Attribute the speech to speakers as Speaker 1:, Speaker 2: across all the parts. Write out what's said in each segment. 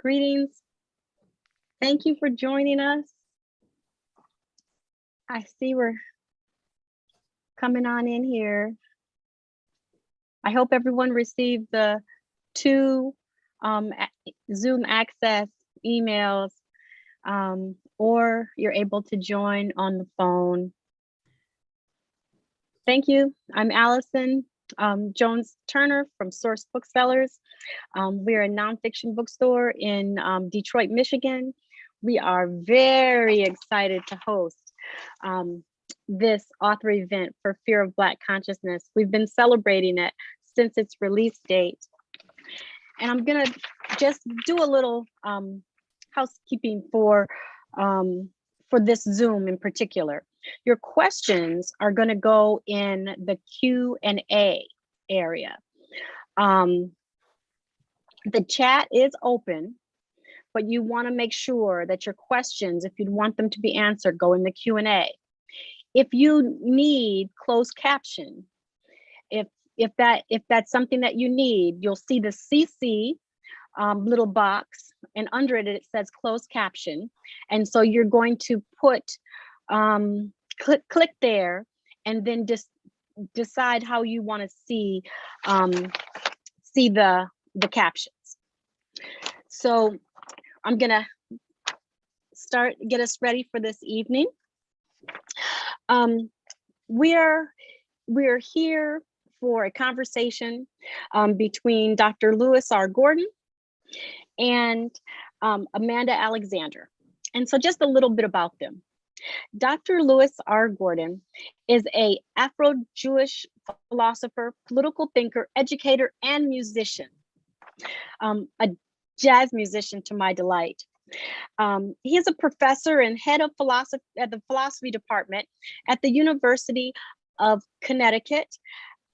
Speaker 1: Greetings. Thank you for joining us. I see we're coming on in here. I hope everyone received the 2 Zoom access emails, or you're able to join on the phone. Thank you. I'm Allison Jones-Turner from Source Booksellers. We're a nonfiction bookstore in Detroit, Michigan. We are very excited to host this author event for Fear of Black Consciousness. We've been celebrating it since its release date. And I'm gonna just do a little housekeeping for this Zoom in particular. Your questions are gonna go in the Q&A area. The chat is open, but you wanna make sure that your questions, if you want them to be answered, go in the Q&A. If you need closed caption, if that's something that you need, you'll see the CC little box, and under it, it says closed caption. And so you're going to put, click there, and then just decide how you want to see the captions. So I'm gonna get us ready for this evening. We're here for a conversation between Dr. Lewis R. Gordon and Amanda Alexander. And so just a little bit about them. Dr. Lewis R. Gordon is a Afro-Jewish philosopher, political thinker, educator, and musician. A jazz musician to my delight. He is a professor and head of philosophy at the philosophy department at the University of Connecticut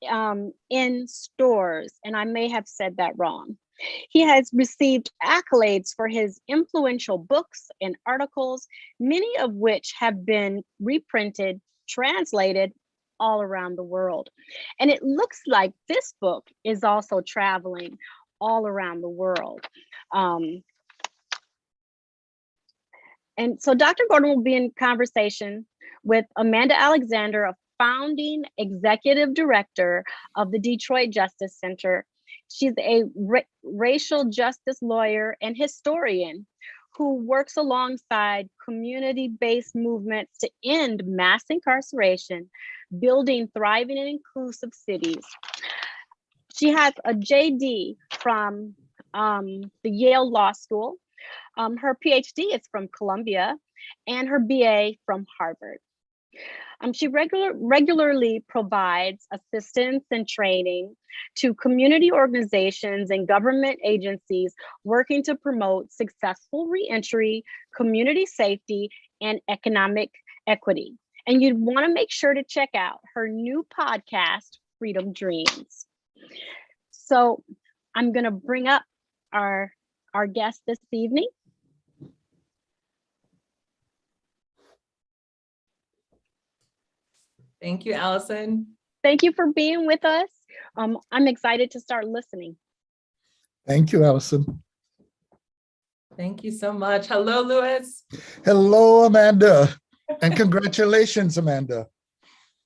Speaker 1: in Stores, and I may have said that wrong. He has received accolades for his influential books and articles, many of which have been reprinted, translated all around the world. And it looks like this book is also traveling all around the world. And so Dr. Gordon will be in conversation with Amanda Alexander, a founding executive director of the Detroit Justice Center. She's a racial justice lawyer and historian who works alongside community-based movements to end mass incarceration, building thriving and inclusive cities. She has a JD from the Yale Law School. Her PhD is from Columbia, and her BA from Harvard. She regularly provides assistance and training to community organizations and government agencies working to promote successful reentry, community safety, and economic equity. And you'd want to make sure to check out her new podcast, Freedom Dreams. So I'm going to bring up our guest this evening.
Speaker 2: Thank you, Allison.
Speaker 1: Thank you for being with us. I'm excited to start listening.
Speaker 3: Thank you, Allison.
Speaker 2: Thank you so much. Hello, Lewis.
Speaker 3: Hello, Amanda. And congratulations, Amanda.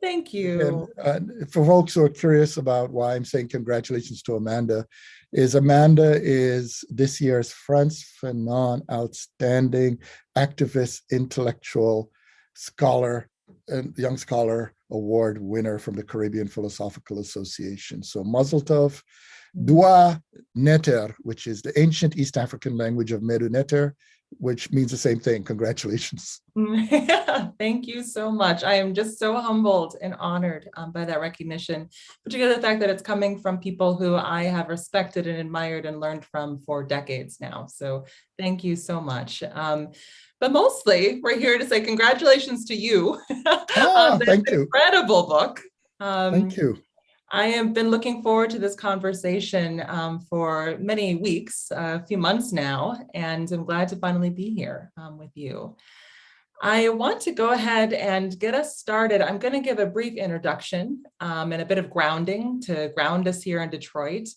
Speaker 2: Thank you.
Speaker 3: And for folks who are curious about why I'm saying congratulations to Amanda is this year's Frantz Fanon Outstanding Activist Intellectual Scholar and Young Scholar Award winner from the Caribbean Philosophical Association. So Mazel Tov, Dua Neter, which is the ancient East African language of Medu Neter, which means the same thing. Congratulations.
Speaker 2: Thank you so much. I am just so humbled and honored by that recognition, particularly the fact that it's coming from people who I have respected and admired and learned from for decades now. So thank you so much. But mostly we're here to say congratulations to you on this incredible book.
Speaker 3: Thank you.
Speaker 2: I have been looking forward to this conversation for many weeks, a few months now, and I'm glad to finally be here with you. I want to go ahead and get us started. I'm going to give a brief introduction and a bit of grounding to ground us here in Detroit.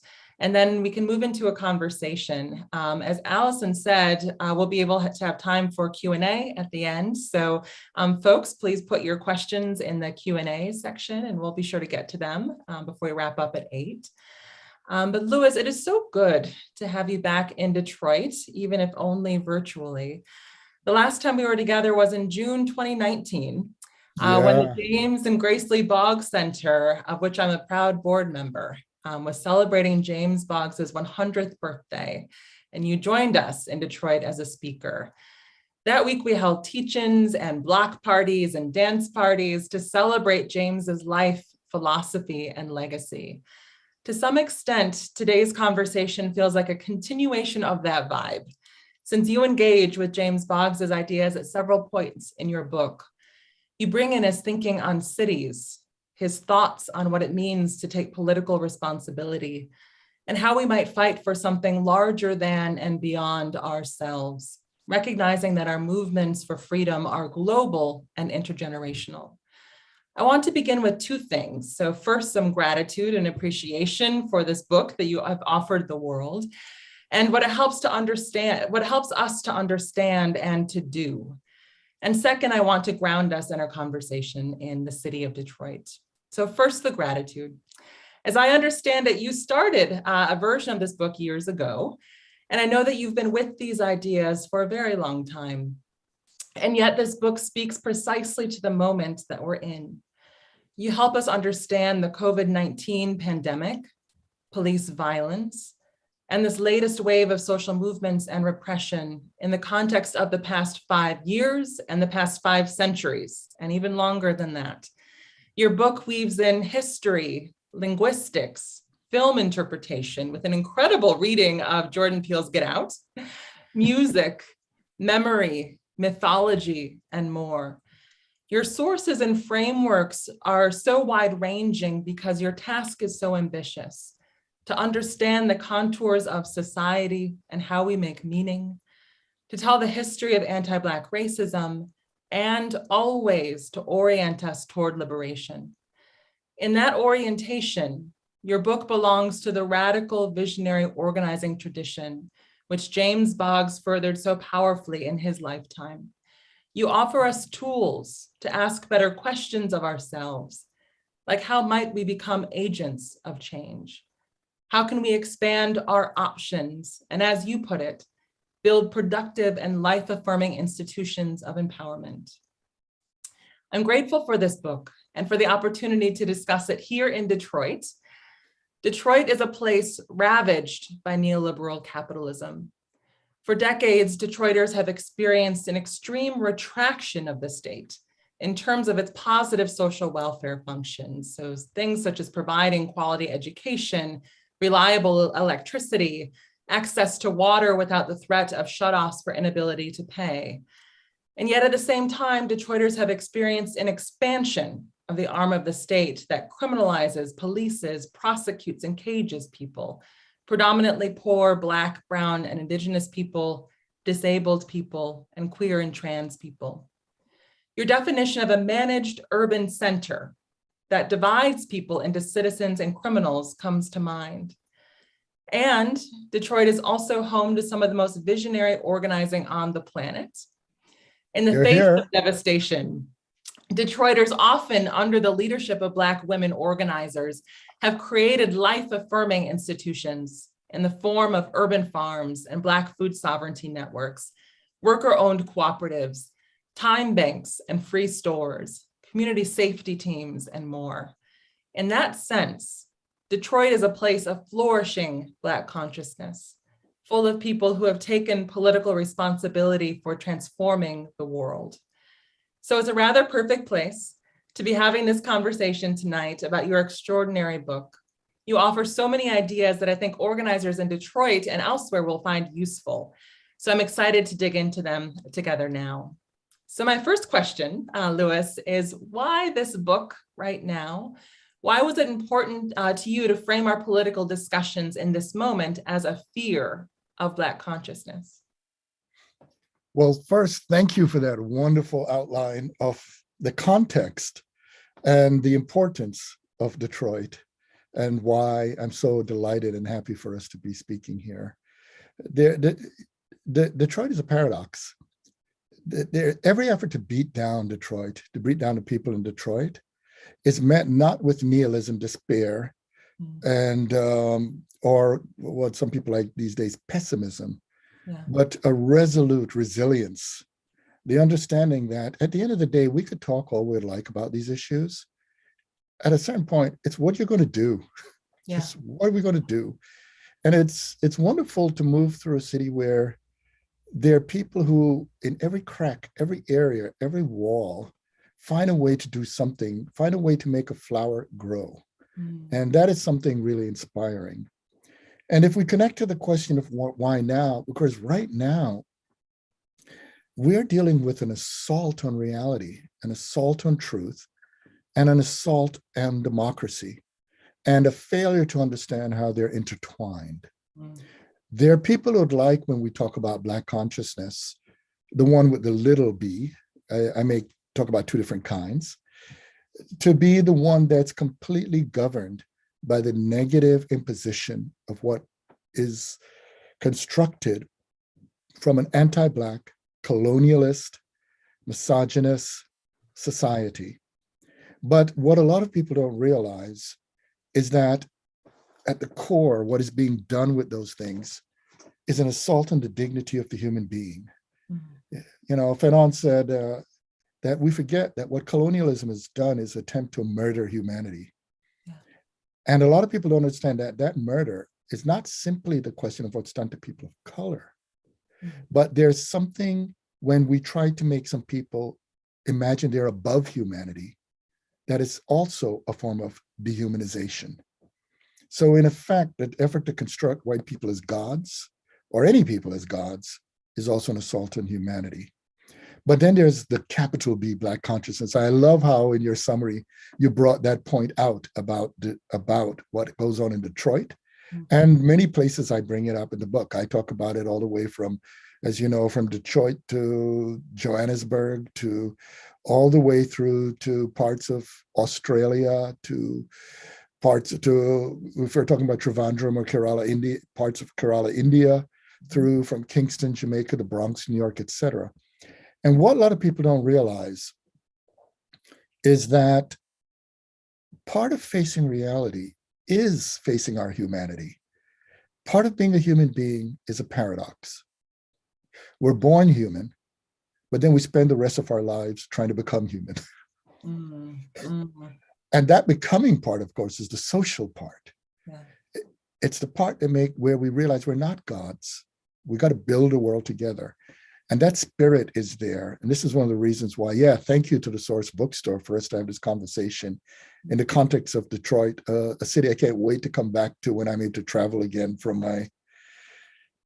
Speaker 2: And then we can move into a conversation. As Allison said, we'll be able to have time for Q&A at the end. So folks, please put your questions in the Q&A section and we'll be sure to get to them before we wrap up at 8. But Louis, it is so good to have you back in Detroit, even if only virtually. The last time we were together was in June 2019, when the James and Grace Lee Boggs Center, of which I'm a proud board member, was celebrating James Boggs's 100th birthday, and you joined us in Detroit as a speaker. That week we held teach-ins and block parties and dance parties to celebrate James's life, philosophy, and legacy. To some extent, today's conversation feels like a continuation of that vibe, since you engage with James Boggs's ideas at several points in your book. You bring in his thinking on cities, his thoughts on what it means to take political responsibility, and how we might fight for something larger than and beyond ourselves, recognizing that our movements for freedom are global and intergenerational. I want to begin with 2 things. So first, some gratitude and appreciation for this book that you have offered the world, and what it helps to understand, what helps us to understand and to do. And second, I want to ground us in our conversation in the city of Detroit. So first, the gratitude. As I understand it, you started a version of this book years ago, and I know that you've been with these ideas for a very long time. And yet this book speaks precisely to the moment that we're in. You help us understand the COVID-19 pandemic, police violence, and this latest wave of social movements and repression in the context of the past 5 years and the past 5 centuries, and even longer than that. Your book weaves in history, linguistics, film interpretation with an incredible reading of Jordan Peele's Get Out, music, memory, mythology, and more. Your sources and frameworks are so wide-ranging because your task is so ambitious: to understand the contours of society and how we make meaning, to tell the history of anti-Black racism, and always to orient us toward liberation. In that orientation, your book belongs to the radical visionary organizing tradition, which James Boggs furthered so powerfully in his lifetime. You offer us tools to ask better questions of ourselves, like how might we become agents of change? How can we expand our options? And as you put it, build productive and life-affirming institutions of empowerment. I'm grateful for this book and for the opportunity to discuss it here in Detroit. Detroit is a place ravaged by neoliberal capitalism. For decades, Detroiters have experienced an extreme retraction of the state in terms of its positive social welfare functions. So things such as providing quality education, reliable electricity, access to water without the threat of shutoffs for inability to pay. And yet at the same time, Detroiters have experienced an expansion of the arm of the state that criminalizes, polices, prosecutes, and cages people, predominantly poor, Black, brown, and Indigenous people, disabled people, and queer and trans people. Your definition of a managed urban center that divides people into citizens and criminals comes to mind. And Detroit is also home to some of the most visionary organizing on the planet. In the face of devastation, Detroiters, often under the leadership of Black women organizers, have created life-affirming institutions in the form of urban farms and Black food sovereignty networks, worker-owned cooperatives, time banks and free stores, community safety teams, and more. In that sense, Detroit is a place of flourishing Black consciousness, full of people who have taken political responsibility for transforming the world. So it's a rather perfect place to be having this conversation tonight about your extraordinary book. You offer so many ideas that I think organizers in Detroit and elsewhere will find useful. So I'm excited to dig into them together now. So my first question, Louis, is why this book right now? Why was it important to you to frame our political discussions in this moment as a fear of Black consciousness?
Speaker 3: Well, first, thank you for that wonderful outline of the context and the importance of Detroit. and why I'm so delighted and happy for us to be speaking here. Detroit is a paradox. Every effort to beat down Detroit, to beat down the people in Detroit, is met not with nihilism, despair, and or what some people like these days, pessimism, but a resolute resilience. The understanding that at the end of the day, we could talk all we'd like about these issues. At a certain point, it's what you're going to do. Just what are we going to do? And it's wonderful to move through a city where there are people who, in every crack, every area, every wall, find a way to do something, find a way to make a flower grow. And that is something really inspiring. And if we connect to the question of why now, because right now, we're dealing with an assault on reality, an assault on truth, and an assault on democracy, and a failure to understand how they're intertwined. There are people who'd like, when we talk about Black consciousness, the one with the little b, I may talk about two different kinds, to be the one that's completely governed by the negative imposition of what is constructed from an anti-Black, colonialist, misogynist society. But what a lot of people don't realize is that at the core, what is being done with those things is an assault on the dignity of the human being. You know, Fanon said that we forget that what colonialism has done is attempt to murder humanity. And a lot of people don't understand that that murder is not simply the question of what's done to people of color, but there's something when we try to make some people imagine they're above humanity, that is also a form of dehumanization. So in effect, the effort to construct white people as gods, or any people as gods, is also an assault on humanity. But then there's the capital B Black consciousness. I love how in your summary, you brought that point out about what goes on in Detroit. And many places I bring it up in the book. I talk about it all the way from, as you know, from Detroit to Johannesburg, to all the way through to parts of Australia, to parts to, if we're talking about Trivandrum or Kerala, India, parts of Kerala, India, through from Kingston, Jamaica, the Bronx, New York, etc. And what a lot of people don't realize is that part of facing reality is facing our humanity. Part of being a human being is a paradox. We're born human, but then we spend the rest of our lives trying to become human. And that becoming part, of course, is the social part. It's the part that where we realize we're not gods. We got to build a world together. And that spirit is there. And this is one of the reasons why, thank you to the Source Bookstore for us to have this conversation in the context of Detroit, a city I can't wait to come back to when I'm able to travel again from my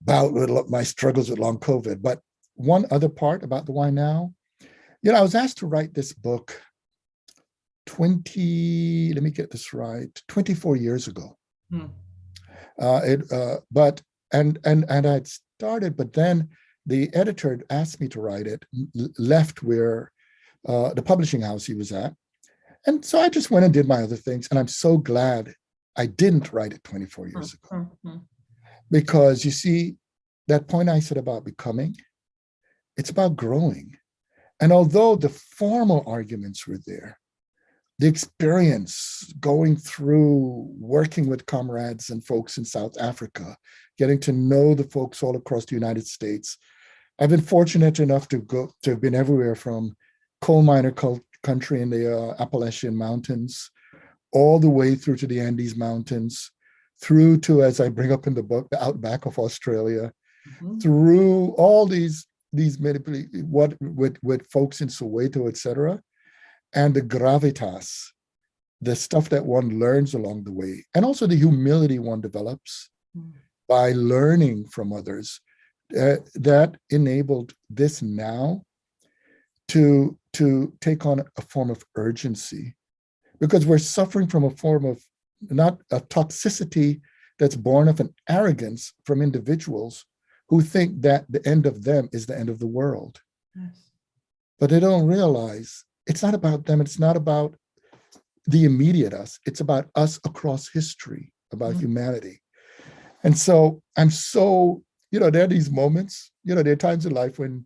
Speaker 3: bout with my struggles with long COVID. But one other part about the why now, I was asked to write this book 24 years ago. And I'd started, but then the editor asked me to write it, left where the publishing house he was at. And so I just went and did my other things. And I'm so glad I didn't write it 24 years ago. Because you see, that point I said about becoming, it's about growing. And although the formal arguments were there, the experience going through working with comrades and folks in South Africa, getting to know the folks all across the United States. I've been fortunate enough to have been everywhere from coal miner country in the Appalachian Mountains, all the way through to the Andes Mountains, through to, as I bring up in the book, the outback of Australia, through all these with folks in Soweto, etc. And the gravitas, the stuff that one learns along the way, and also the humility one develops by learning from others, that enabled this now to take on a form of urgency, because we're suffering from a form of not a toxicity that's born of an arrogance from individuals who think that the end of them is the end of the world. But they don't realize it's not about them. It's not about the immediate us. It's about us across history, about humanity. And so I'm so, there are these moments, there are times in life when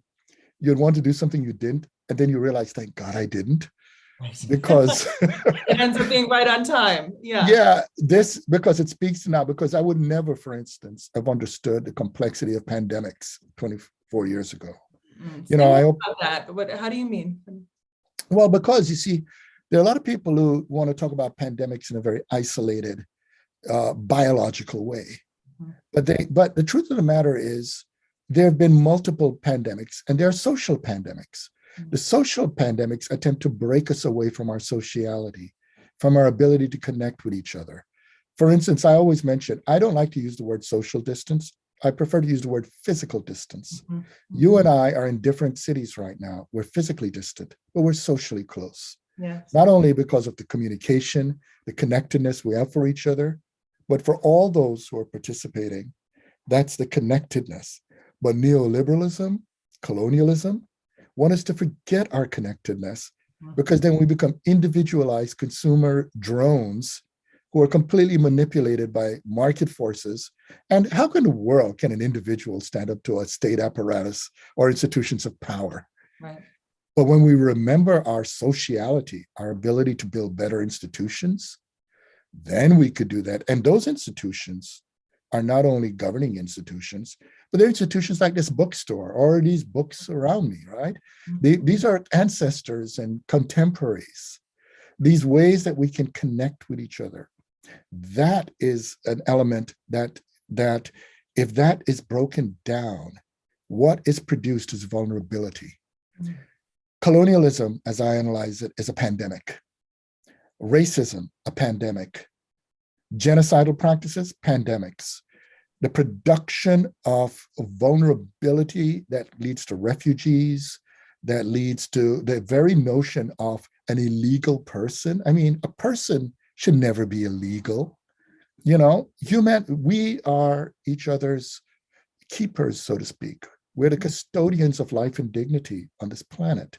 Speaker 3: you'd want to do something you didn't, and then you realize, thank God I didn't.
Speaker 2: Right.
Speaker 3: Because
Speaker 2: it ends up being right on time.
Speaker 3: Yeah, because it speaks now, because I would never, for instance, have understood the complexity of pandemics 24 years ago.
Speaker 2: I hope about that. But how do you mean?
Speaker 3: Well, because you see, there are a lot of people who want to talk about pandemics in a very isolated, biological way. But the truth of the matter is, there have been multiple pandemics, and there are social pandemics. The social pandemics attempt to break us away from our sociality, from our ability to connect with each other. For instance, I always mention, I don't like to use the word social distance. I prefer to use the word physical distance. You and I are in different cities right now. We're physically distant, but we're socially close.
Speaker 2: Yes.
Speaker 3: Not only because of the communication, the connectedness we have for each other, but for all those who are participating, that's the connectedness. But neoliberalism, colonialism, want us to forget our connectedness, because then we become individualized consumer drones who are completely manipulated by market forces. And how in the world can an individual stand up to a state apparatus or institutions of power?
Speaker 2: Right.
Speaker 3: But when we remember our sociality, our ability to build better institutions, then we could do that. And those institutions are not only governing institutions, but they're institutions like this bookstore or these books around me, right? These are ancestors and contemporaries, these ways that we can connect with each other. That is an element that if that is broken down, what is produced is vulnerability. Colonialism, as I analyze it, is a pandemic. Racism, a pandemic. Genocidal practices, pandemics. The production of vulnerability that leads to refugees, that leads to the very notion of an illegal person. I mean, a person should never be illegal. We are each other's keepers, so to speak. We're the custodians of life and dignity on this planet.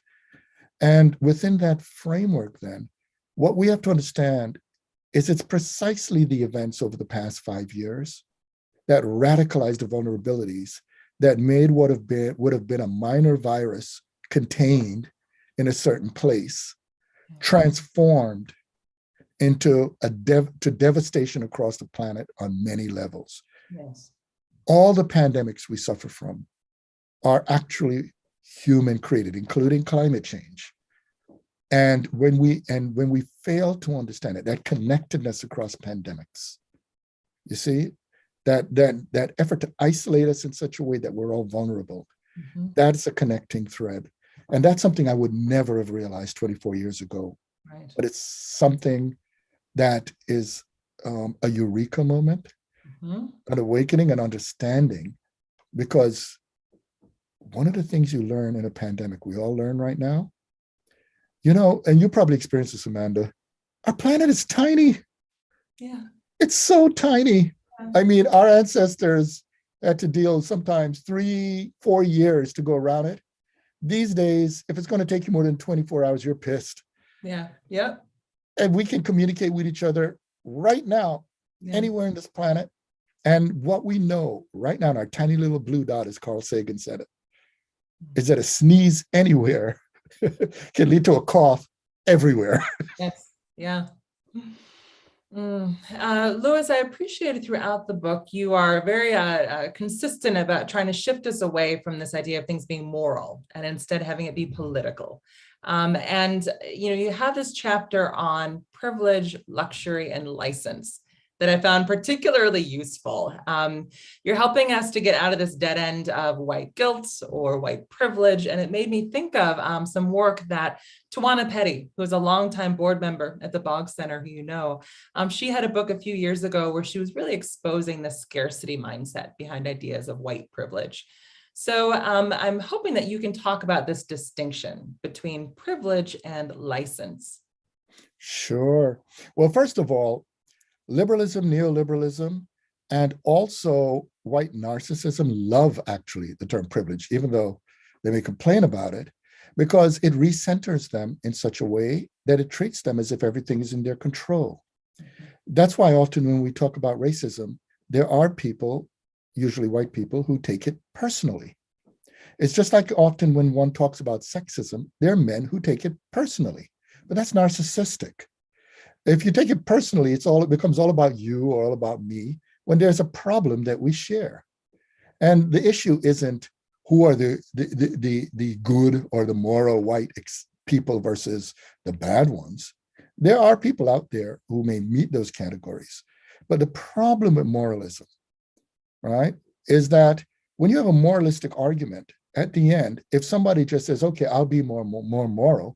Speaker 3: And within that framework, then, what we have to understand is it's precisely the events over the past 5 years that radicalized the vulnerabilities that made what would have been a minor virus contained in a certain place, transformed into devastation across the planet on many levels.
Speaker 2: Yes.
Speaker 3: All the pandemics we suffer from are actually human created, including climate change. And when we fail to understand it, that connectedness across pandemics, you see, that effort to isolate us in such a way that we're all vulnerable, that's a connecting thread. And that's something I would never have realized 24 years ago.
Speaker 2: Right.
Speaker 3: But it's something that is a eureka moment, an awakening, an understanding, because one of the things you learn in a pandemic, we all learn right now, and you probably experienced this, Amanda, our planet is tiny.
Speaker 2: Yeah.
Speaker 3: It's so tiny. I mean, our ancestors had to deal sometimes 3-4 years to go around it. These days, if it's going to take you more than 24 hours, you're pissed.
Speaker 2: Yeah. Yep.
Speaker 3: And we can communicate with each other right now, anywhere in this planet. And what we know right now in our tiny little blue dot, as Carl Sagan said it, is that a sneeze anywhere can lead to a cough everywhere.
Speaker 2: Yes. Yeah. Louis, I appreciated throughout the book, you are very consistent about trying to shift us away from this idea of things being moral and instead having it be political. You have this chapter on privilege, luxury, and license that I found particularly useful. You're helping us to get out of this dead end of white guilt or white privilege. And it made me think of some work that Tawana Petty, who is a longtime board member at the Boggs Center, who you know, she had a book a few years ago where she was really exposing the scarcity mindset behind ideas of white privilege. So I'm hoping that you can talk about this distinction between privilege and license.
Speaker 3: Sure. Well, first of all, liberalism, neoliberalism, and also white narcissism love actually the term privilege, even though they may complain about it, because it recenters them in such a way that it treats them as if everything is in their control. That's why often when we talk about racism, there are people, usually white people, who take it personally. It's just like often when one talks about sexism, there are men who take it personally, but that's narcissistic. If you take it personally, it becomes all about you or all about me when there's a problem that we share. And the issue isn't who are the good or the moral white people versus the bad ones. There are people out there who may meet those categories. But the problem with moralism, right, is that when you have a moralistic argument, at the end, if somebody just says, okay, I'll be more moral,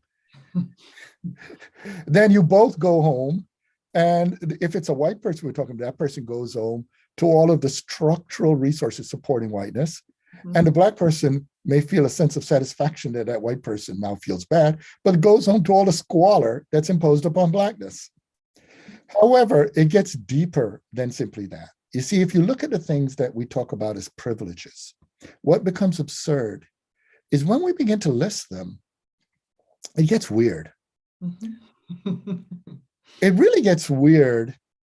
Speaker 3: then you both go home. And if it's a white person we're talking about, that person goes home to all of the structural resources supporting whiteness. Mm-hmm. And the black person may feel a sense of satisfaction that that white person now feels bad, but it goes home to all the squalor that's imposed upon blackness. However, it gets deeper than simply that. You see, if you look at the things that we talk about as privileges, what becomes absurd is when we begin to list them, it gets weird. Mm-hmm. It really gets weird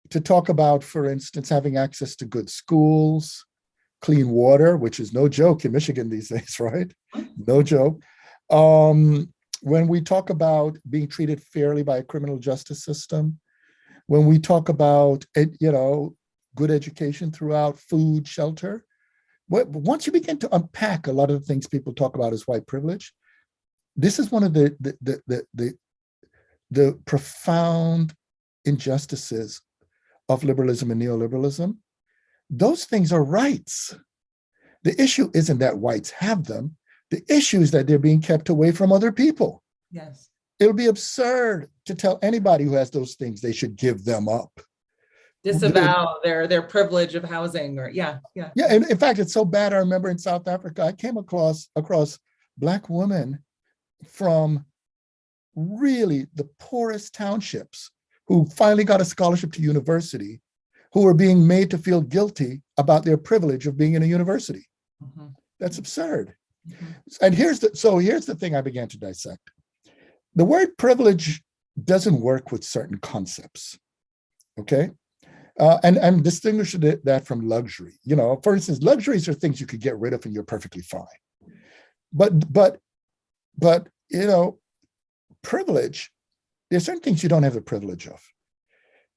Speaker 3: to talk about, for instance, having access to good schools, clean water, which is no joke in Michigan these days, right? No joke. When we talk about being treated fairly by a criminal justice system, when we talk about, good education throughout, food, shelter, once you begin to unpack a lot of the things people talk about as white privilege, this is one of the profound injustices of liberalism and neoliberalism. Those things are rights. The issue isn't that whites have them. The issue is that they're being kept away from other people.
Speaker 2: Yes.
Speaker 3: It'll be absurd to tell anybody who has those things they should give them up.
Speaker 2: Disavow their privilege of housing, or yeah.
Speaker 3: And in fact, it's so bad. I remember in South Africa, I came across Black women from really the poorest townships who finally got a scholarship to university, who were being made to feel guilty about their privilege of being in a university. Mm-hmm. That's absurd. Mm-hmm. And here's the thing I began to dissect. The word privilege doesn't work with certain concepts, okay? And distinguish that from luxury. For instance, luxuries are things you could get rid of and you're perfectly fine. But privilege, there's certain things you don't have the privilege of.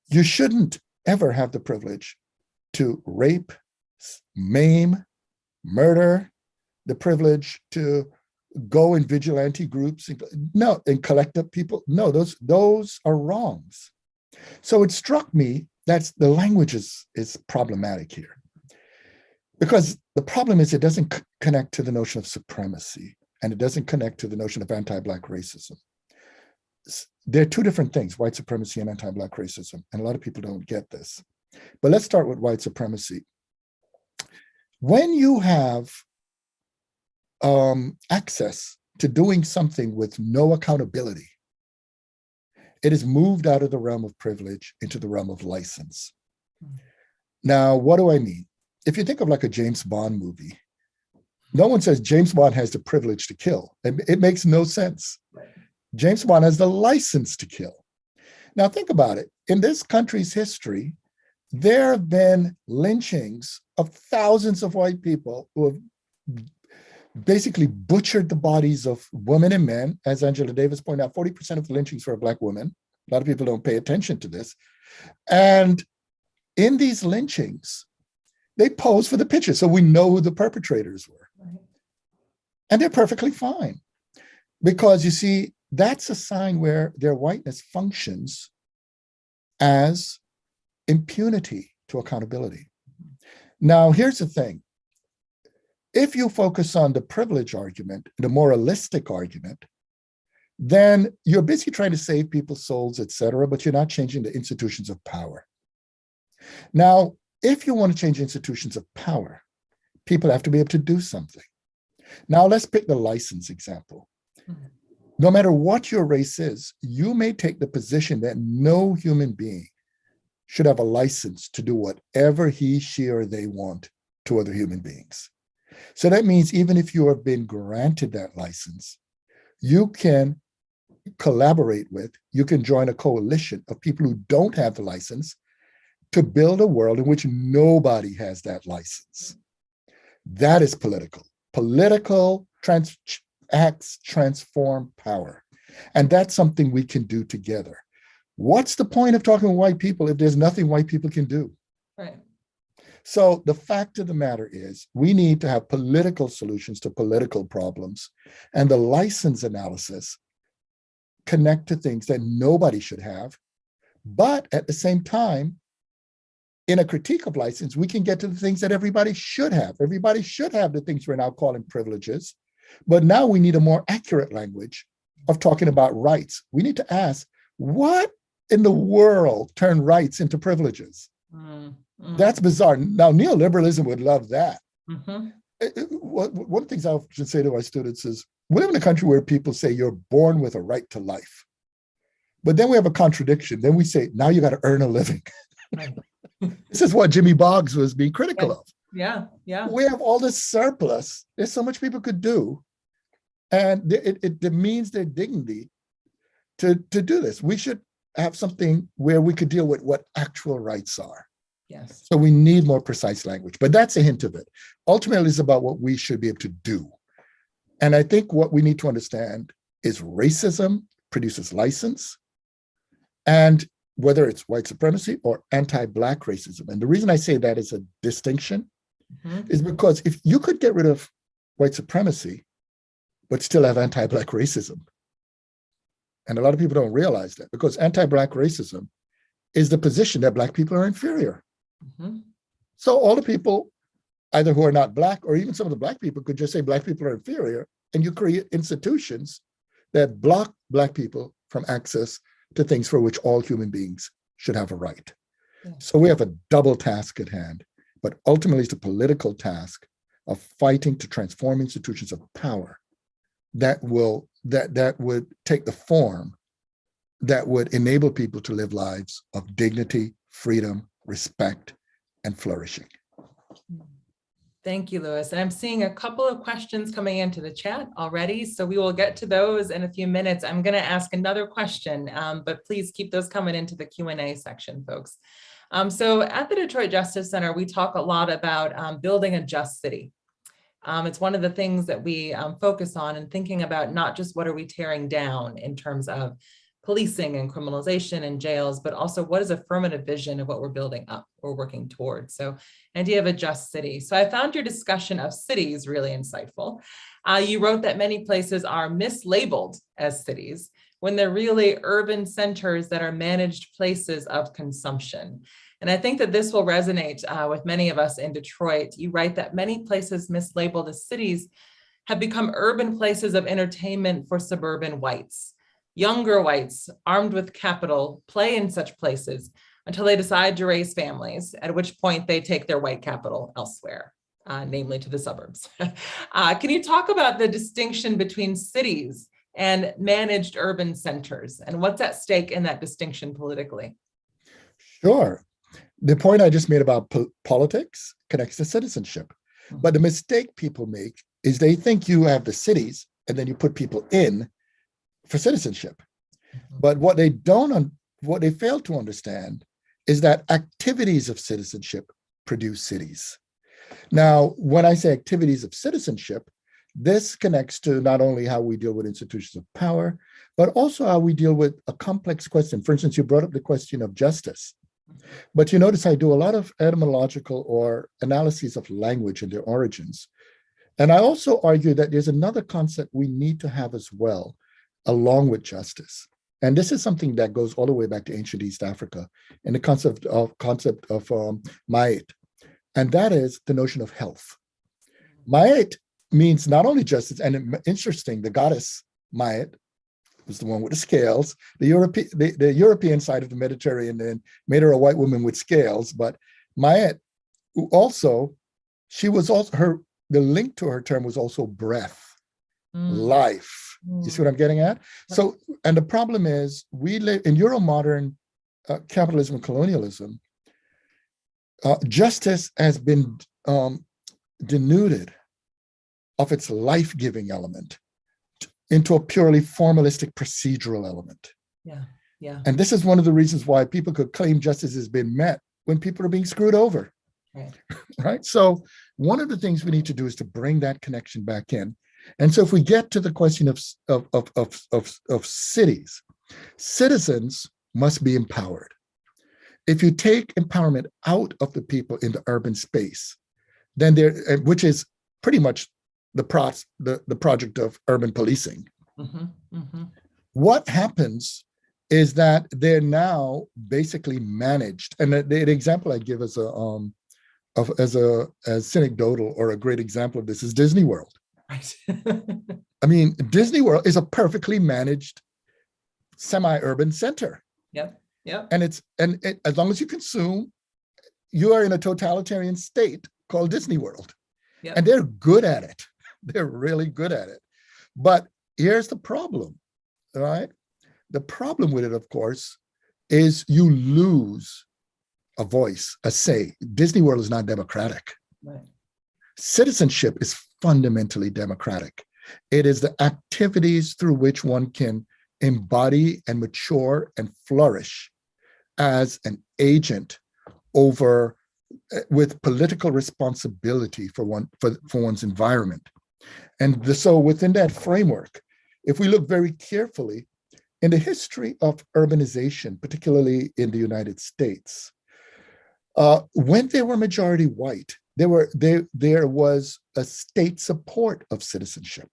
Speaker 3: You shouldn't ever have the privilege to rape, maim, murder, the privilege to go in vigilante groups, and collect up people. No, those are wrongs. So it struck me that the language is problematic here. Because the problem is it doesn't connect to the notion of supremacy, and it doesn't connect to the notion of anti-Black racism. They're two different things, white supremacy and anti-Black racism, and a lot of people don't get this. But let's start with white supremacy. When you have access to doing something with no accountability, it is moved out of the realm of privilege into the realm of license. Now, what do I mean? If you think of like a James Bond movie, no one says James Bond has the privilege to kill. It makes no sense. James Bond has the license to kill. Now, think about it. In this country's history, there have been lynchings of thousands of white people who have basically butchered the bodies of women and men. As Angela Davis pointed out, 40% of the lynchings were Black women. A lot of people don't pay attention to this. And in these lynchings, they pose for the picture, so we know who the perpetrators were. Right. And they're perfectly fine. Because you see, that's a sign where their whiteness functions as impunity to accountability. Now, here's the thing. If you focus on the privilege argument, the moralistic argument, then you're busy trying to save people's souls, et cetera, but you're not changing the institutions of power. Now, if you want to change institutions of power, people have to be able to do something. Now, let's pick the license example. No matter what your race is, you may take the position that no human being should have a license to do whatever he, she, or they want to other human beings. So that means even if you have been granted that license, you can collaborate with, you can join a coalition of people who don't have the license to build a world in which nobody has that license. That is political. Political acts transform power. And that's something we can do together. What's the point of talking to white people if there's nothing white people can do?
Speaker 2: Right.
Speaker 3: So the fact of the matter is we need to have political solutions to political problems, and the license analysis connect to things that nobody should have. But at the same time, in a critique of license, we can get to the things that everybody should have. Everybody should have the things we're now calling privileges. But now we need a more accurate language of talking about rights. We need to ask, what in the world turned rights into privileges? That's bizarre. Now, neoliberalism would love that. One of the things I often say to my students is, we live in a country where people say you're born with a right to life. But then we have a contradiction. Then we say, now you got to earn a living.
Speaker 2: Right.
Speaker 3: This is what Jimmy Boggs was being critical of.
Speaker 2: Yeah.
Speaker 3: We have all this surplus. There's so much people could do. And it demeans their dignity to do this. We should have something where we could deal with what actual rights are.
Speaker 2: Yes.
Speaker 3: So we need more precise language, but that's a hint of it. Ultimately, it's about what we should be able to do. And I think what we need to understand is racism produces license, and whether it's white supremacy or anti-Black racism. And the reason I say that is a distinction is because if you could get rid of white supremacy, but still have anti-Black racism, and a lot of people don't realize that, because anti-Black racism is the position that Black people are inferior. So all the people, either who are not Black or even some of the Black people, could just say Black people are inferior, and you create institutions that block Black people from access to things for which all human beings should have a right. So we have a double task at hand, but ultimately it's a political task of fighting to transform institutions of power that would take the form that would enable people to live lives of dignity, freedom, respect, and flourishing.
Speaker 2: Thank you, Louis. And I'm seeing a couple of questions coming into the chat already, so we will get to those in a few minutes. I'm going to ask another question, but please keep those coming into the Q&A section, folks. So at the Detroit Justice Center, we talk a lot about building a just city. It's one of the things that we focus on, and thinking about not just what are we tearing down in terms of policing and criminalization and jails, but also what is affirmative vision of what we're building up or working towards. So idea of a just city. So I found your discussion of cities really insightful. You wrote that many places are mislabeled as cities when they're really urban centers that are managed places of consumption. And I think that this will resonate with many of us in Detroit. You write that many places mislabeled as cities have become urban places of entertainment for suburban whites. Younger whites armed with capital play in such places until they decide to raise families, at which point they take their white capital elsewhere, namely to the suburbs. Can you talk about the distinction between cities and managed urban centers, and what's at stake in that distinction politically?
Speaker 3: Sure. The point I just made about politics connects to citizenship. But the mistake people make is they think you have the cities and then you put people in for citizenship. But what they fail to understand is that activities of citizenship produce cities. Now, when I say activities of citizenship, this connects to not only how we deal with institutions of power, but also how we deal with a complex question. For instance, you brought up the question of justice. But you notice I do a lot of etymological or analyses of language and their origins. And I also argue that there's another concept we need to have as well, along with justice. And this is something that goes all the way back to ancient East Africa, and the concept of Ma'at. And that is the notion of health. Ma'at means not only justice, and interesting, the goddess Ma'at was the one with the scales. The European side of the Mediterranean then made her a white woman with scales, but Ma'at also, the link to her term was also breath, life. You see what I'm getting at? So, and the problem is we live in Euromodern capitalism and colonialism. Justice has been denuded of its life-giving element. into a purely formalistic procedural element.
Speaker 2: Yeah, yeah.
Speaker 3: And this is one of the reasons why people could claim justice has been met when people are being screwed over.
Speaker 2: Right.
Speaker 3: Right. So one of the things we need to do is to bring that connection back in. And so if we get to the question of cities, citizens must be empowered. If you take empowerment out of the people in the urban space, then which is pretty much the project of urban policing. Mm-hmm, mm-hmm. What happens is that they're now basically managed. And the example I give as anecdotal or a great example of this is Disney World.
Speaker 2: Right.
Speaker 3: I mean, Disney World is a perfectly managed semi-urban center.
Speaker 2: Yep. Yep.
Speaker 3: And as long as you consume, you are in a totalitarian state called Disney World. Yep. And they're good at it. They're really good at it. But here's the problem, all right? The problem with it, of course, is you lose a voice, a say. Disney World is not democratic. Right. Citizenship is fundamentally democratic. It is the activities through which one can embody and mature and flourish as an agent over with political responsibility for one's environment. And so within that framework, if we look very carefully in the history of urbanization, particularly in the United States, when they were majority white, there was a state support of citizenship.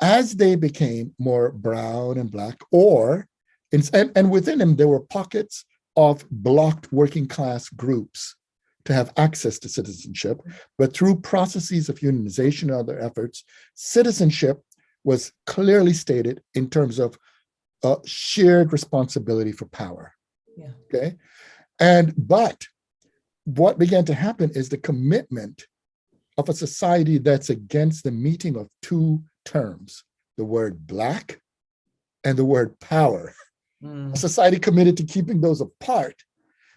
Speaker 3: As they became more brown and black, and within them, there were pockets of blocked working class groups to have access to citizenship, but through processes of unionization and other efforts, citizenship was clearly stated in terms of shared responsibility for power. Yeah. Okay, but what began to happen is the commitment of a society that's against the meeting of two terms, the word Black and the word power. A society committed to keeping those apart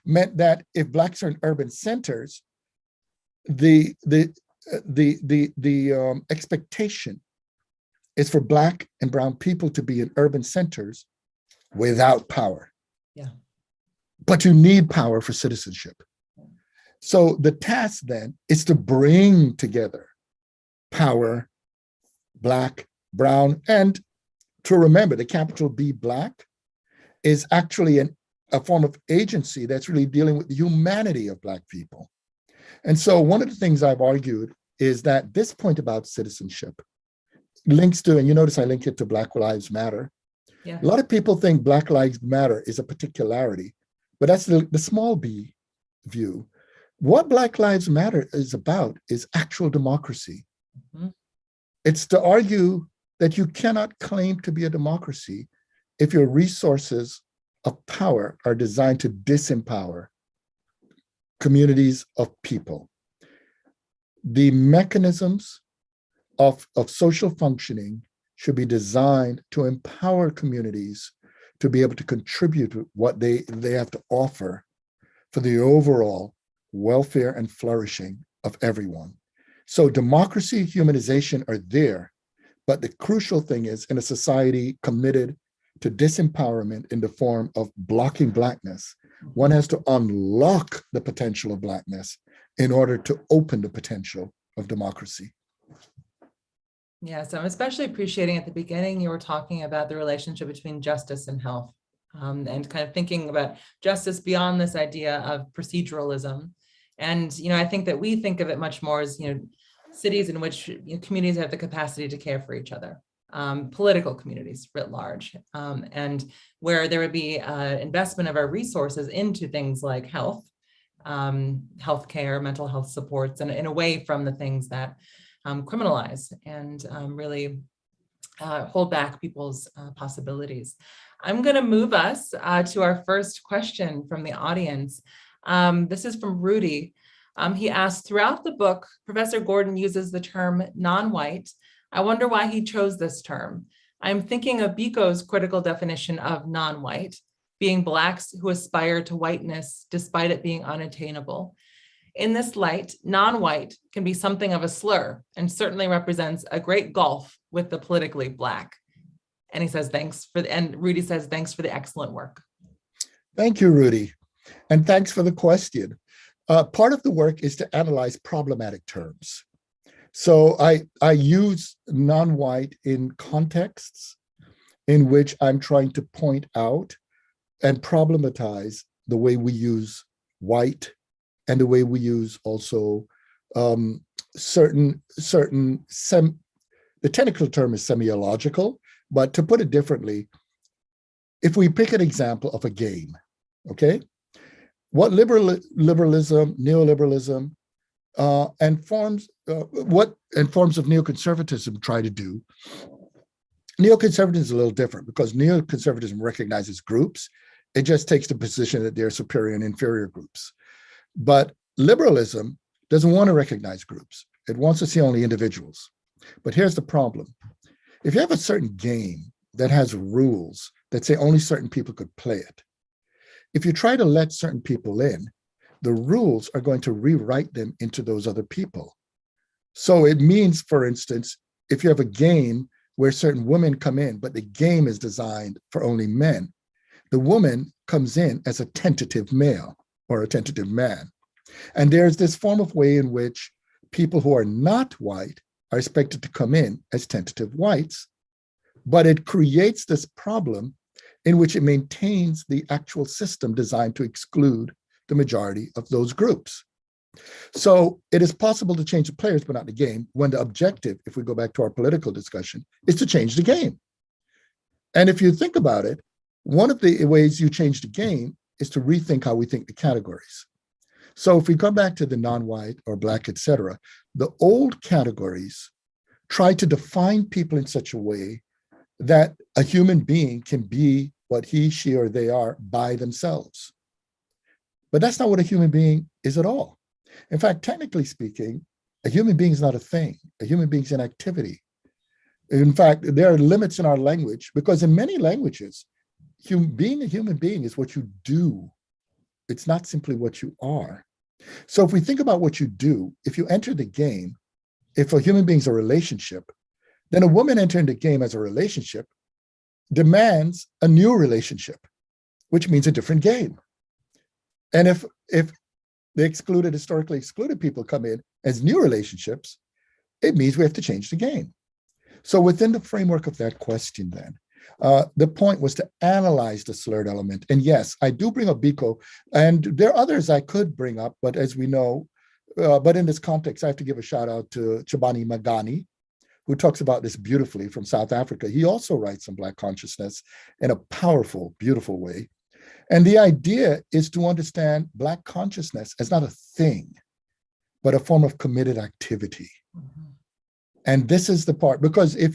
Speaker 3: meant that if Blacks are in urban centers, the expectation is for Black and brown people to be in urban centers without power. Yeah. But you need power for citizenship. So the task then is to bring together power, Black, brown, and to remember the capital B Black is actually a form of agency that's really dealing with the humanity of Black people. And so one of the things I've argued is that this point about citizenship links to, and you notice I link it to Black Lives Matter. Yeah. A lot of people think Black Lives Matter is a particularity, but that's the small b view. What Black Lives Matter is about is actual democracy. Mm-hmm. It's to argue that you cannot claim to be a democracy if your resources of power are designed to disempower communities of people. The mechanisms of social functioning should be designed to empower communities to be able to contribute to what they have to offer for the overall welfare and flourishing of everyone. So democracy, humanization are there, but the crucial thing is in a society committed to disempowerment in the form of blocking Blackness, one has to unlock the potential of Blackness in order to open the potential of democracy.
Speaker 2: Yeah, so I'm especially appreciating at the beginning, you were talking about the relationship between justice and health, and kind of thinking about justice beyond this idea of proceduralism. And, I think that we think of it much more as, cities in which communities have the capacity to care for each other. Political communities writ large, and where there would be investment of our resources into things like health, healthcare, mental health supports, and away from the things that criminalize and really hold back people's possibilities. I'm going to move us to our first question from the audience. This is from Rudy. He asked, throughout the book, Professor Gordon uses the term non-white. I wonder why he chose this term. I'm thinking of Biko's critical definition of non-white, being Blacks who aspire to whiteness despite it being unattainable. In this light, non-white can be something of a slur and certainly represents a great gulf with the politically Black. And he says, and Rudy says, thanks for the excellent work.
Speaker 3: Thank you, Rudy. And thanks for the question. Part of the work is to analyze problematic terms. So I use non-white in contexts in which I'm trying to point out and problematize the way we use white and the way we use also the technical term is semiological, but to put it differently, if we pick an example of a game, okay, what liberalism, neoliberalism, and forms of neoconservatism try to do. Neoconservatism is a little different because neoconservatism recognizes groups. It just takes the position that they're superior and inferior groups. But liberalism doesn't want to recognize groups. It wants to see only individuals. But here's the problem. If you have a certain game that has rules that say only certain people could play it, if you try to let certain people in, the rules are going to rewrite them into those other people. So it means, for instance, if you have a game where certain women come in, but the game is designed for only men, the woman comes in as a tentative male or a tentative man. And there's this form of way in which people who are not white are expected to come in as tentative whites, but it creates this problem in which it maintains the actual system designed to exclude the majority of those groups. So it is possible to change the players, but not the game, when the objective, if we go back to our political discussion, is to change the game. And if you think about it, one of the ways you change the game is to rethink how we think the categories. So if we come back to the non-white or Black, et cetera, the old categories try to define people in such a way that a human being can be what he, she, or they are by themselves. But that's not what a human being is at all. In fact, technically speaking, a human being is not a thing. A human being is an activity. In fact, there are limits in our language because in many languages, being a human being is what you do. It's not simply what you are. So if we think about what you do, if you enter the game, if a human being is a relationship, then a woman entering the game as a relationship demands a new relationship, which means a different game. And if the historically excluded people come in as new relationships, it means we have to change the game. So within the framework of that question then, the point was to analyze the slurred element. And yes, I do bring up Biko, and there are others I could bring up, but as we know, but in this context, I have to give a shout out to Chobani Magani, who talks about this beautifully from South Africa. He also writes on Black consciousness in a powerful, beautiful way. And the idea is to understand Black consciousness as not a thing, but a form of committed activity. Mm-hmm. And this is the part, because a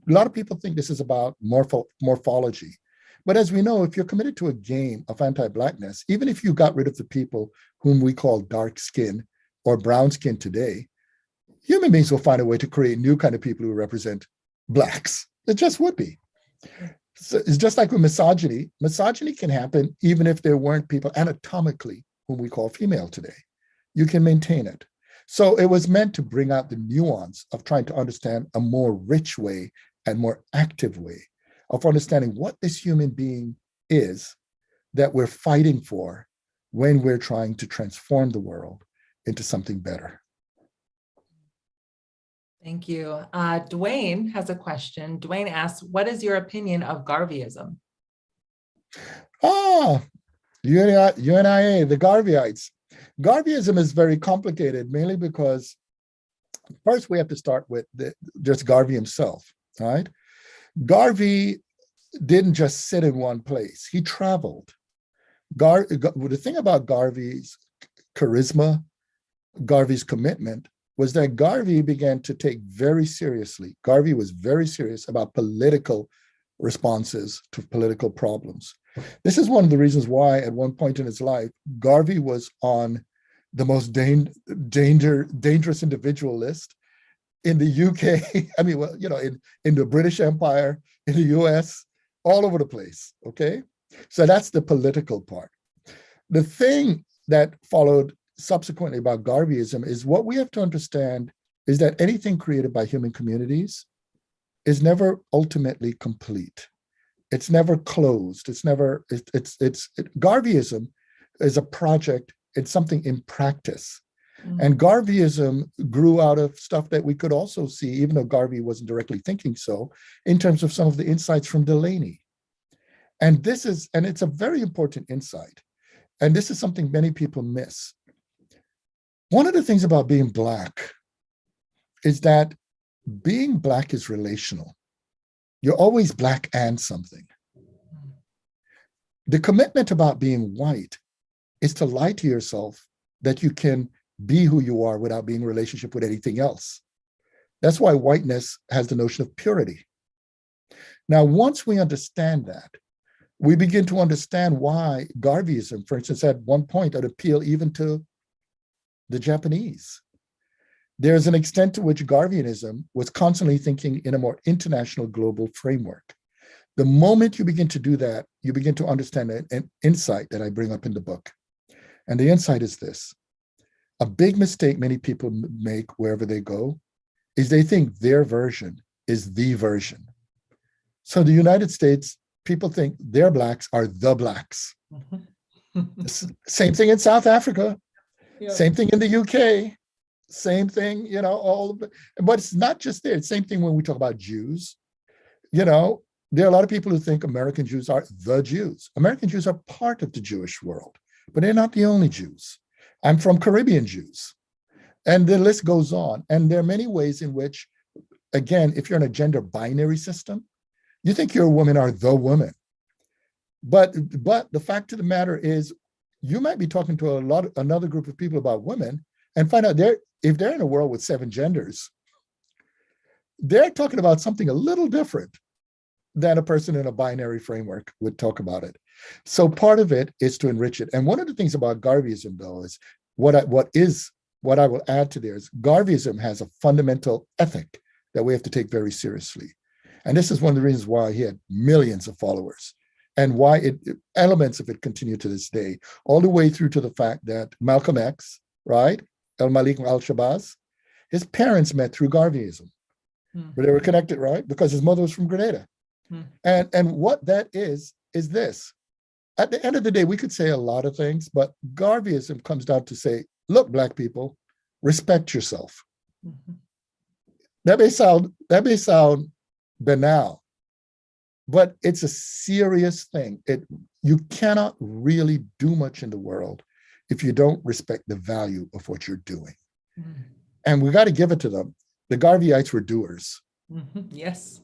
Speaker 3: lot of people think this is about morphology. But as we know, if you're committed to a game of anti-Blackness, even if you got rid of the people whom we call dark skin or brown skin today, human beings will find a way to create new kind of people who represent Blacks. It just would be. So it's just like with misogyny. Misogyny can happen even if there weren't people anatomically whom we call female today. You can maintain it. So it was meant to bring out the nuance of trying to understand a more rich way and more active way of understanding what this human being is that we're fighting for when we're trying to transform the world into something better.
Speaker 2: Thank you. Dwayne has a question. Dwayne asks, what is your opinion of Garveyism?
Speaker 3: UNIA, the Garveyites. Garveyism is very complicated, mainly because first we have to start with just Garvey himself, right? Garvey didn't just sit in one place. He traveled. The thing about Garvey's charisma, Garvey's commitment, was that Garvey began to take very seriously. Garvey was very serious about political responses to political problems. This is one of the reasons why at one point in his life, Garvey was on the most dangerous individual list in the UK. I mean, well, in the British Empire, in the US, all over the place, okay? So that's the political part. The thing that followed subsequently about Garveyism is what we have to understand is that anything created by human communities is never ultimately complete. It's never closed. Garveyism is a project. It's something in practice. And Garveyism grew out of stuff that we could also see, even though Garvey wasn't directly thinking so, in terms of some of the insights from Delaney. And it's a very important insight. And this is something many people miss. One of the things about being Black is that being Black is relational. You're always Black and something. The commitment about being white is to lie to yourself that you can be who you are without being in relationship with anything else. That's why whiteness has the notion of purity. Now, once we understand that, we begin to understand why Garveyism, for instance, at one point, would appeal even to the Japanese. There's an extent to which Garveyism was constantly thinking in a more international global framework. The moment you begin to do that, you begin to understand an insight that I bring up in the book. And the insight is this. A big mistake many people make wherever they go is they think their version is the version. So the United States, people think their Blacks are the Blacks. Same thing in South Africa, same thing in the UK, same thing, but it's not just there. It's the same thing when we talk about Jews. There are a lot of people who think American Jews are the Jews. American Jews are part of the Jewish world, but they're not the only Jews. I'm from Caribbean Jews. And the list goes on. And there are many ways in which, again, if you're in a gender binary system, you think you're a woman or the woman. But the fact of the matter is, you might be talking to another group of people about women and find out if they're in a world with 7 genders, they're talking about something a little different than a person in a binary framework would talk about it. So part of it is to enrich it. And one of the things about Garveyism, though, is what I will add to there is Garveyism has a fundamental ethic that we have to take very seriously. And this is one of the reasons why he had millions of followers and why elements of it continue to this day, all the way through to the fact that Malcolm X, right? El-Malik al-Shabazz, his parents met through Garveyism. But they were connected, right? Because his mother was from Grenada. And what that is this. At the end of the day, we could say a lot of things, but Garveyism comes down to say, look, Black people, respect yourself. That may sound banal, but it's a serious thing. You cannot really do much in the world if you don't respect the value of what you're doing. And we got to give it to them. The Garveyites were doers.
Speaker 2: Yes.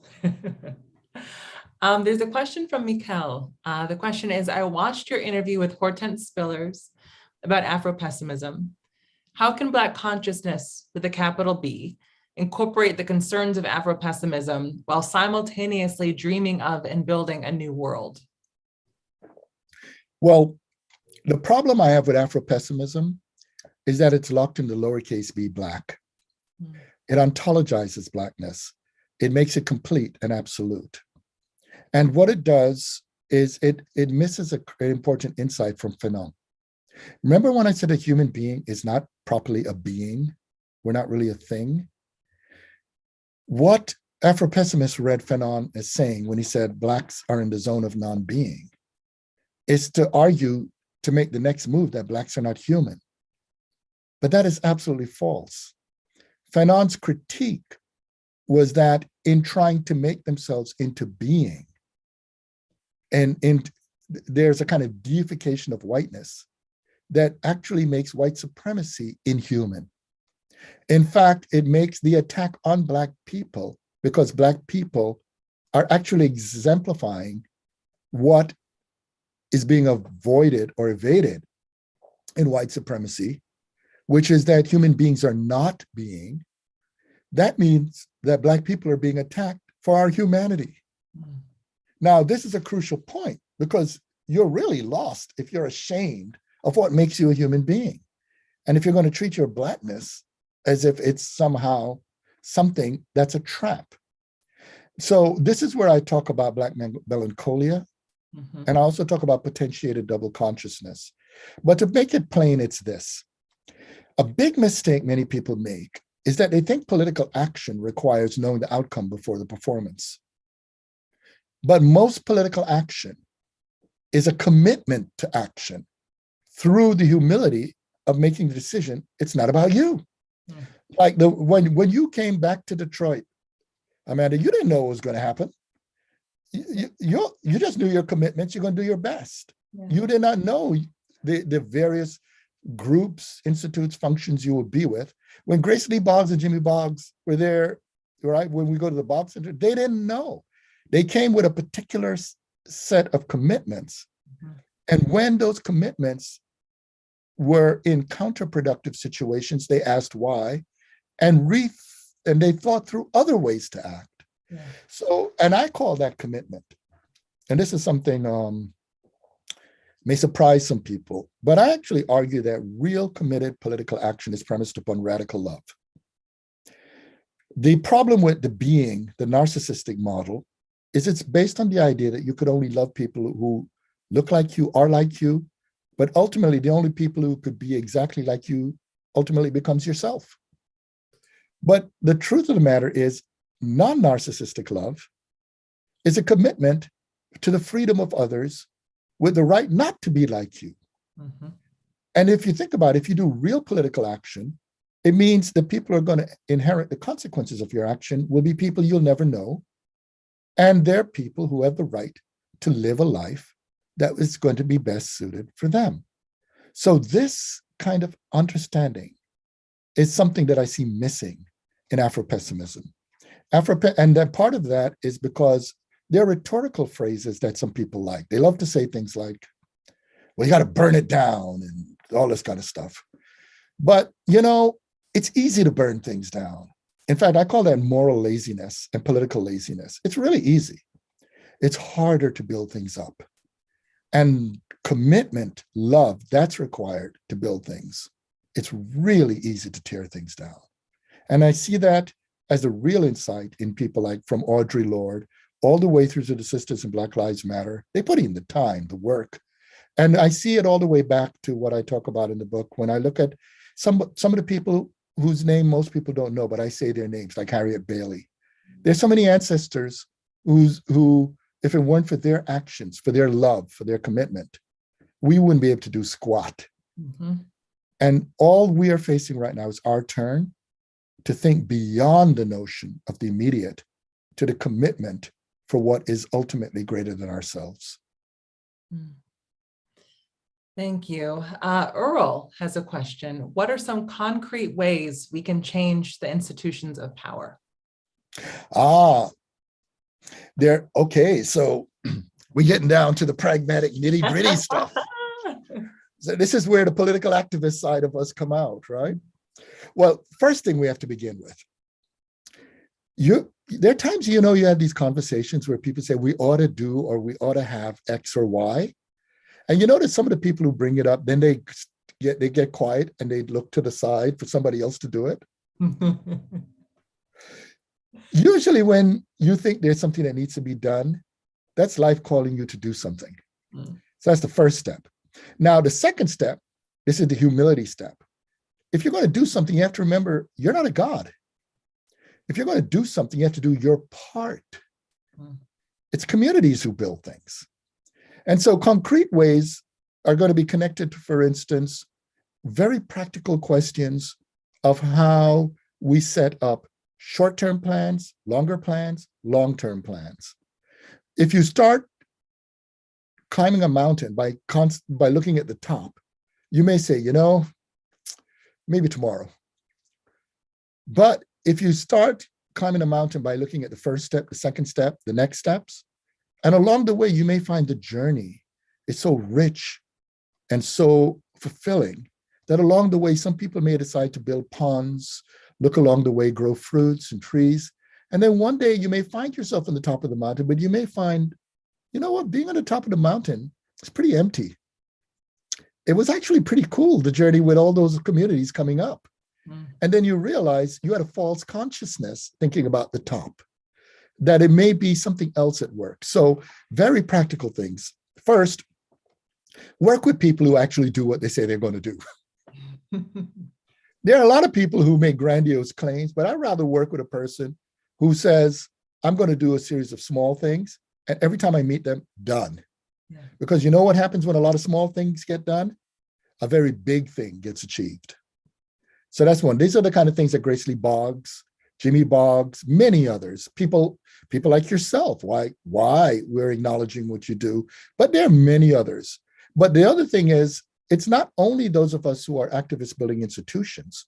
Speaker 2: There's a question from Mikkel. The question is, I watched your interview with Hortense Spillers about Afropessimism. How can Black consciousness, with a capital B, incorporate the concerns of Afropessimism while simultaneously dreaming of and building a new world?
Speaker 3: Well, the problem I have with Afropessimism is that it's locked into lowercase b Black. It ontologizes Blackness. It makes it complete and absolute. And what it does is it misses an important insight from Fanon. Remember when I said a human being is not properly a being? We're not really a thing? What Afropessimists read Fanon as saying when he said Blacks are in the zone of non-being is to argue, to make the next move, that Blacks are not human. But that is absolutely false. Fanon's critique was that in trying to make themselves into being, and there's a kind of deification of whiteness that actually makes white supremacy inhuman. In fact, it makes the attack on Black people, because Black people are actually exemplifying what is being avoided or evaded in white supremacy, which is that human beings are not being. That means that Black people are being attacked for our humanity. Now, this is a crucial point, because you're really lost if you're ashamed of what makes you a human being. And if you're going to treat your Blackness as if it's somehow something that's a trap. So this is where I talk about Black melancholia, and I also talk about potentiated double consciousness. But to make it plain, it's this. A big mistake many people make is that they think political action requires knowing the outcome before the performance. But most political action is a commitment to action through the humility of making the decision. It's not about you. Mm. Like when you came back to Detroit, Amanda, you didn't know what was going to happen. You just knew your commitments. You're going to do your best. Yeah. You did not know the various groups, institutes, functions you would be with. When Grace Lee Boggs and Jimmy Boggs were there, right, when we go to the Boggs Center, they didn't know. They came with a particular set of commitments. Mm-hmm. And when those commitments were in counterproductive situations, they asked why, and they thought through other ways to act. Yeah. So, and I call that commitment. And this is something may surprise some people, but I actually argue that real committed political action is premised upon radical love. The problem with the narcissistic model, is it's based on the idea that you could only love people who look like you, are like you, but ultimately the only people who could be exactly like you ultimately becomes yourself. But the truth of the matter is, non-narcissistic love is a commitment to the freedom of others with the right not to be like you. Mm-hmm. And if you think about it, if you do real political action, it means the people who are going to inherit the consequences of your action will be people you'll never know. And they're people who have the right to live a life that is going to be best suited for them. So this kind of understanding is something that I see missing in Afropessimism. And that part of that is because there are rhetorical phrases that some people like. They love to say things like, well, you got to burn it down and all this kind of stuff. But, it's easy to burn things down. In fact, I call that moral laziness and political laziness. It's really easy. It's harder to build things up. And commitment, love, that's required to build things. It's really easy to tear things down. And I see that as a real insight in people like from Audre Lorde, all the way through to the Sisters in Black Lives Matter. They put in the time, the work. And I see it all the way back to what I talk about in the book when I look at some of the people whose name most people don't know, but I say their names, like Harriet Bailey. There's so many ancestors who, if it weren't for their actions, for their love, for their commitment, we wouldn't be able to do squat. Mm-hmm. And all we are facing right now is our turn to think beyond the notion of the immediate to the commitment for what is ultimately greater than ourselves.
Speaker 2: Thank you. Earl has a question. What are some concrete ways we can change the institutions of power?
Speaker 3: Okay, so we're getting down to the pragmatic nitty-gritty stuff. So this is where the political activist side of us come out, right? Well, first thing we have to begin with. There are times, you have these conversations where people say we ought to do or we ought to have X or Y. And you notice some of the people who bring it up, then they get quiet and they look to the side for somebody else to do it. Usually when you think there's something that needs to be done, that's life calling you to do something. So that's the first step. Now, the second step, this is the humility step. If you're going to do something, you have to remember you're not a God. If you're going to do something, you have to do your part. It's communities who build things. And so concrete ways are going to be connected to, for instance, very practical questions of how we set up short-term plans, longer plans, long-term plans. If you start climbing a mountain by looking at the top, you may say, maybe tomorrow. But if you start climbing a mountain by looking at the first step, the second step, the next steps, and along the way, you may find the journey is so rich and so fulfilling that along the way, some people may decide to build ponds, look along the way, grow fruits and trees. And then one day you may find yourself on the top of the mountain, but you may find, being on the top of the mountain is pretty empty. It was actually pretty cool, the journey with all those communities coming up. And then you realize you had a false consciousness thinking about the top, that it may be something else at work. So very practical things. First, work with people who actually do what they say they're going to do. There are a lot of people who make grandiose claims, but I'd rather work with a person who says, I'm going to do a series of small things, and every time I meet them, done.
Speaker 2: Yeah.
Speaker 3: Because you know what happens when a lot of small things get done? A very big thing gets achieved. So that's one. These are the kind of things that Grace Lee Boggs, Jimmy Boggs, many others, people like yourself, why we're acknowledging what you do, but there are many others. But the other thing is, it's not only those of us who are activists building institutions.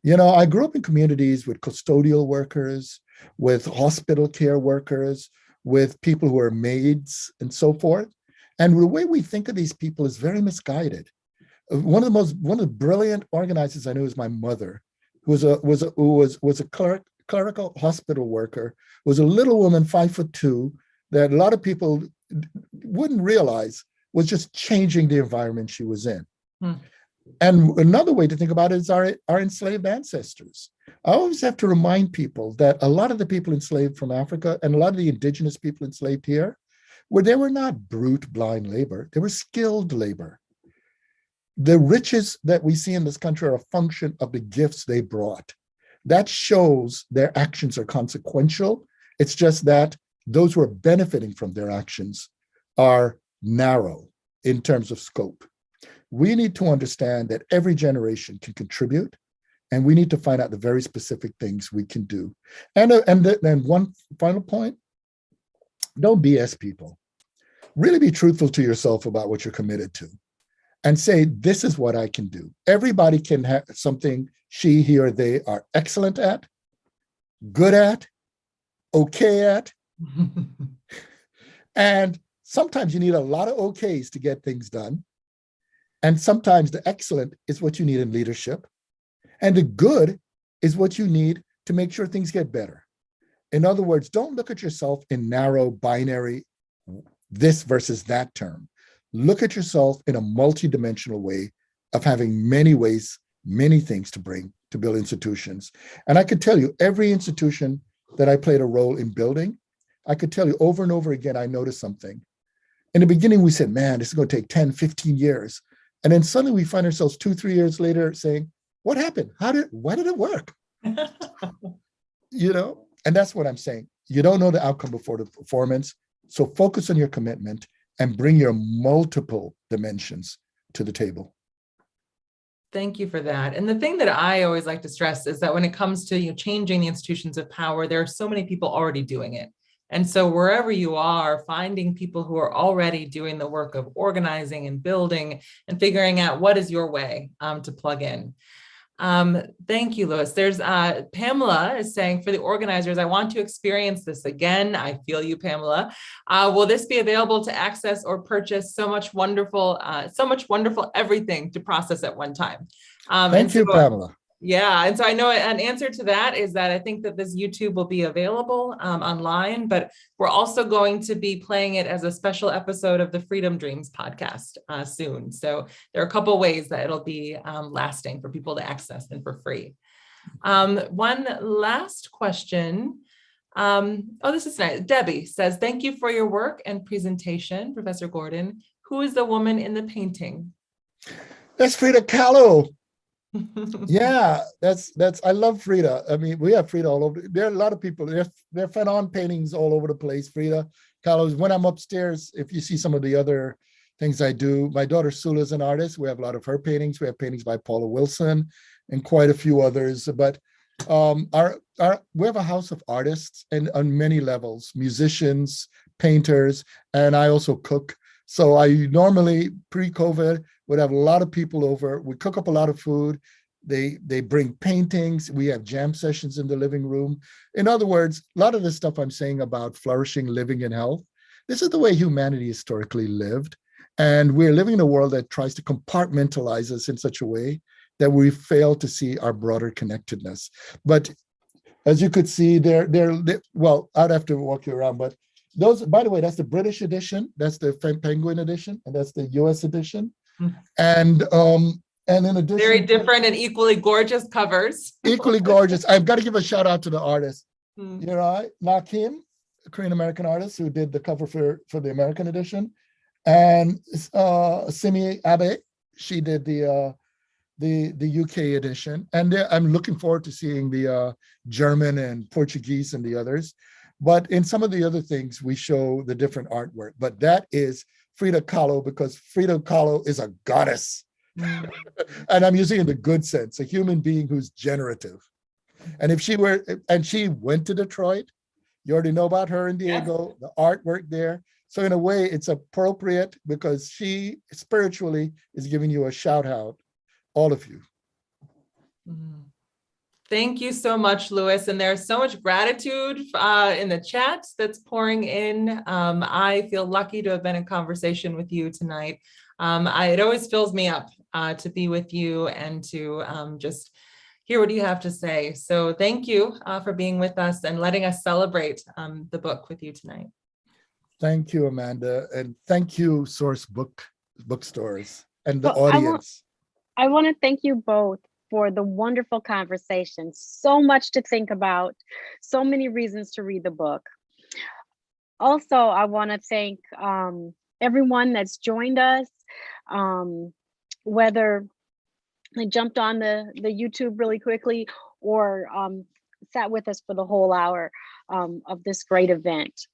Speaker 3: You know, I grew up in communities with custodial workers, with hospital care workers, with people who are maids and so forth. And the way we think of these people is very misguided. One of the brilliant organizers I knew is my mother, who was a clerical hospital worker, was a little woman, 5'2", that a lot of people wouldn't realize was just changing the environment she was in. And another way to think about it is our enslaved ancestors. I always have to remind people that a lot of the people enslaved from Africa and a lot of the indigenous people enslaved here, they were not brute, blind labor. They were skilled labor. The riches that we see in this country are a function of the gifts they brought. That shows their actions are consequential. It's just that those who are benefiting from their actions are narrow in terms of scope. We need to understand that every generation can contribute, and we need to find out the very specific things we can do. And one final point, don't BS people. Really be truthful to yourself about what you're committed to and say, this is what I can do. Everybody can have something she, he, or they are excellent at, good at, okay at. And sometimes you need a lot of okays to get things done. And sometimes the excellent is what you need in leadership. And the good is what you need to make sure things get better. In other words, don't look at yourself in narrow binary, this versus that term. Look at yourself in a multidimensional way of having many ways, many things to bring to build institutions. And I could tell you, every institution that I played a role in building, I could tell you over and over again, I noticed something. In the beginning, we said, man, this is going to take 10, 15 years. And then suddenly we find ourselves 2-3 years later saying, what happened? Why did it work? You know, and that's what I'm saying. You don't know the outcome before the performance. So focus on your commitment and bring your multiple dimensions to the table.
Speaker 2: Thank you for that. And the thing that I always like to stress is that when it comes to changing the institutions of power, there are so many people already doing it. And so wherever you are, finding people who are already doing the work of organizing and building and figuring out what is your way to plug in. Thank you, Louis. There's Pamela is saying, for the organizers, I want to experience this again. I feel you, Pamela. Will this be available to access or purchase? So much wonderful everything to process at one time.
Speaker 3: Thank you, Pamela.
Speaker 2: Yeah, and so I know an answer to that is that I think that this YouTube will be available online, but we're also going to be playing it as a special episode of the Freedom Dreams podcast soon. So there are a couple ways that it'll be lasting for people to access and for free. One last question. This is nice. Debbie says, thank you for your work and presentation, Professor Gordon. Who is the woman in the painting?
Speaker 3: That's Frida Kahlo. Yeah, that's I love Frida. I mean, we have Frida all over. There are a lot of people. There are Fanon paintings all over the place. Frida Kahlo. When I'm upstairs, if you see some of the other things I do, my daughter Sula is an artist. We have a lot of her paintings. We have paintings by Paula Wilson and quite a few others. But we have a house of artists and on many levels, musicians, painters, and I also cook. So I normally, pre-COVID, would have a lot of people over. We cook up a lot of food. They bring paintings. We have jam sessions in the living room. In other words, a lot of the stuff I'm saying about flourishing, living in health, this is the way humanity historically lived. And we're living in a world that tries to compartmentalize us in such a way that we fail to see our broader connectedness. But as you could see, well, I'd have to walk you around, but those, by the way, that's the British edition, that's the Penguin edition, and that's the US edition. And in addition,
Speaker 2: very different and equally gorgeous covers.
Speaker 3: Equally gorgeous. I've got to give a shout out to the artist. You know, Nakim, a Korean American artist who did the cover for the American edition, and Simi Abe, she did the the UK edition, and I'm looking forward to seeing the German and Portuguese and the others. But in some of the other things, we show the different artwork. But that is Frida Kahlo, because Frida Kahlo is a goddess.
Speaker 2: Mm.
Speaker 3: And I'm using it in the good sense, a human being who's generative. And if she were, and she went to Detroit, you already know about her in Diego, the artwork there. So in a way, it's appropriate because she spiritually is giving you a shout out, all of you.
Speaker 2: Mm. Thank you so much, Louis. And there's so much gratitude in the chat that's pouring in. I feel lucky to have been in conversation with you tonight. It always fills me up to be with you and to just hear what you have to say. So thank you for being with us and letting us celebrate the book with you tonight.
Speaker 3: Thank you, Amanda. And thank you, Source Bookstores and the
Speaker 1: Well,
Speaker 3: audience.
Speaker 1: I want to thank you both for the wonderful conversation. So much to think about, so many reasons to read the book. Also, I want to thank everyone that's joined us, whether they jumped on the YouTube really quickly or sat with us for the whole hour of this great event.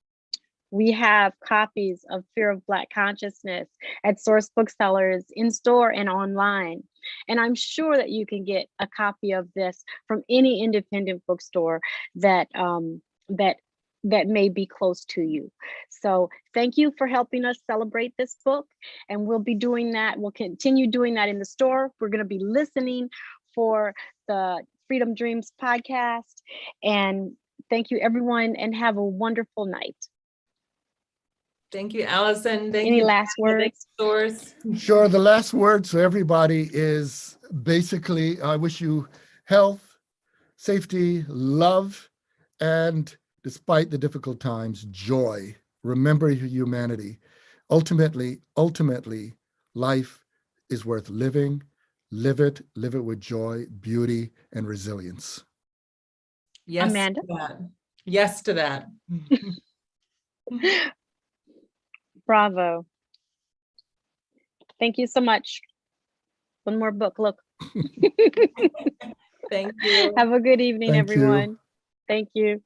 Speaker 1: We have copies of Fear of Black Consciousness at Source Booksellers in store and online. And I'm sure that you can get a copy of this from any independent bookstore that that may be close to you. So thank you for helping us celebrate this book. And we'll be doing that. We'll continue doing that in the store. We're going to be listening for the Freedom Dreams podcast. And thank you, everyone, and have a wonderful night.
Speaker 2: Thank you, Allison. Thank
Speaker 1: Any
Speaker 2: you.
Speaker 1: last words?
Speaker 2: Source.
Speaker 3: Sure. The last word to everybody is basically, I wish you health, safety, love, and despite the difficult times, joy. Remember your humanity. Ultimately, life is worth living. Live it with joy, beauty, and resilience.
Speaker 2: Yes,
Speaker 1: Amanda?
Speaker 2: to that. Yes to that.
Speaker 1: Bravo. Thank you so much. One more book, look.
Speaker 2: Thank you.
Speaker 1: Have a good evening,
Speaker 3: Thank you.
Speaker 1: everyone. Thank you.